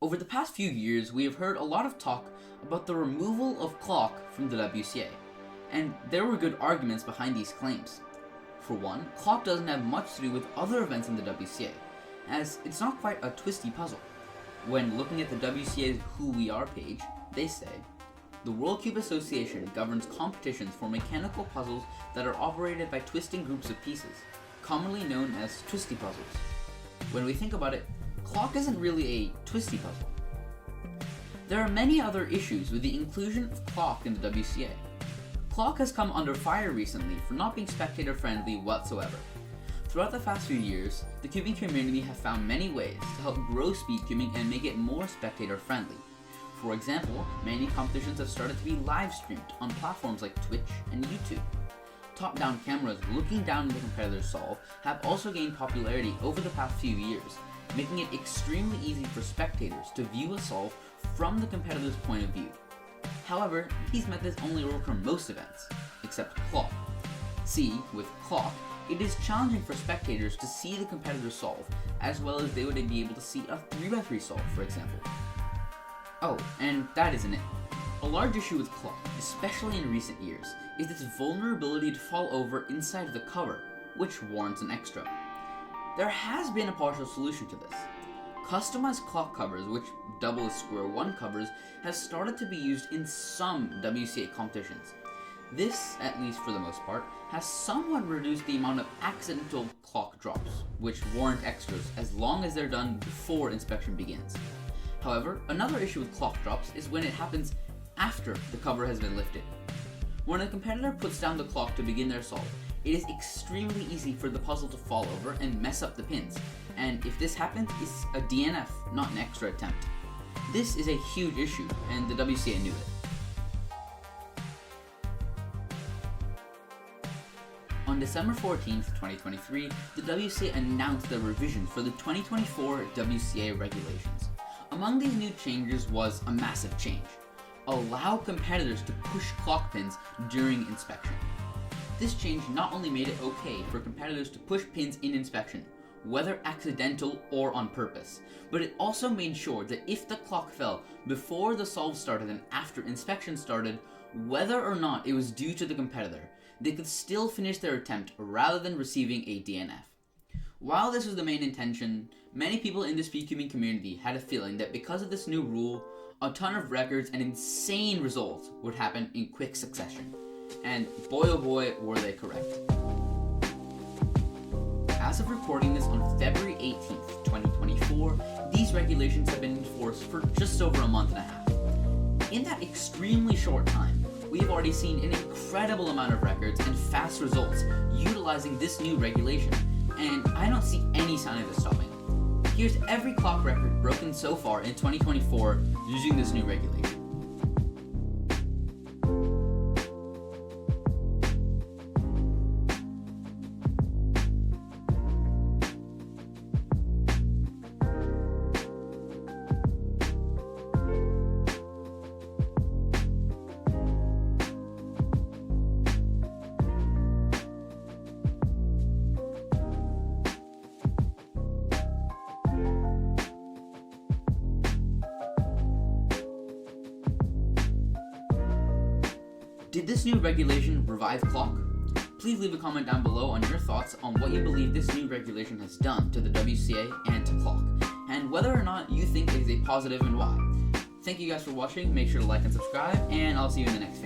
Over the past few years, we have heard a lot of talk about the removal of clock from the WCA, and there were good arguments behind these claims. For one, clock doesn't have much to do with other events in the WCA, as it's not quite a twisty puzzle. When looking at the WCA's Who We Are page, they say, "The World Cube Association governs competitions for mechanical puzzles that are operated by twisting groups of pieces, commonly known as twisty puzzles." When we think about it, clock isn't really a twisty puzzle. There are many other issues with the inclusion of clock in the WCA. Clock has come under fire recently for not being spectator friendly whatsoever. Throughout the past few years, the cubing community have found many ways to help grow speed cubing and make it more spectator friendly. For example, many competitions have started to be live streamed on platforms like Twitch and YouTube. Top-down cameras looking down at the competitor's solve have also gained popularity over the past few years, making it extremely easy for spectators to view a solve from the competitor's point of view. However, these methods only work for most events, except clock. See, with clock, it is challenging for spectators to see the competitor's solve, as well as they would be able to see a 3x3 solve, for example. Oh, and that isn't it. A large issue with clock, especially in recent years, is its vulnerability to fall over inside of the cover, which warrants an extra. There has been a partial solution to this. Customized clock covers, which double as square one covers, has started to be used in some WCA competitions. This, at least for the most part, has somewhat reduced the amount of accidental clock drops, which warrant extras as long as they're done before inspection begins. However, another issue with clock drops is when it happens after the cover has been lifted. When a competitor puts down the clock to begin their solve, it is extremely easy for the puzzle to fall over and mess up the pins, and if this happens, it's a DNF, not an extra attempt. This is a huge issue, and the WCA knew it. On December 14th, 2023, the WCA announced the revisions for the 2024 WCA regulations. Among these new changes was a massive change: allow competitors to push clock pins during inspection. This change not only made it okay for competitors to push pins in inspection, whether accidental or on purpose, but it also made sure that if the clock fell before the solve started and after inspection started, whether or not it was due to the competitor, they could still finish their attempt rather than receiving a DNF. While this was the main intention, many people in the speedcubing community had a feeling that because of this new rule, a ton of records and insane results would happen in quick succession. And boy oh boy were they correct. As of recording this on February 18th, 2024, these regulations have been in force for just over a month and a half. In that extremely short time, we have already seen an incredible amount of records and fast results utilizing this new regulation, and I don't see any sign of it stopping. Here's every clock record broken so far in 2024 using this new regulation. Did this new regulation revive clock? Please leave a comment down below on your thoughts on what you believe this new regulation has done to the WCA and to clock, and whether or not you think it is a positive and why. Thank you guys for watching, make sure to like and subscribe, and I'll see you in the next video.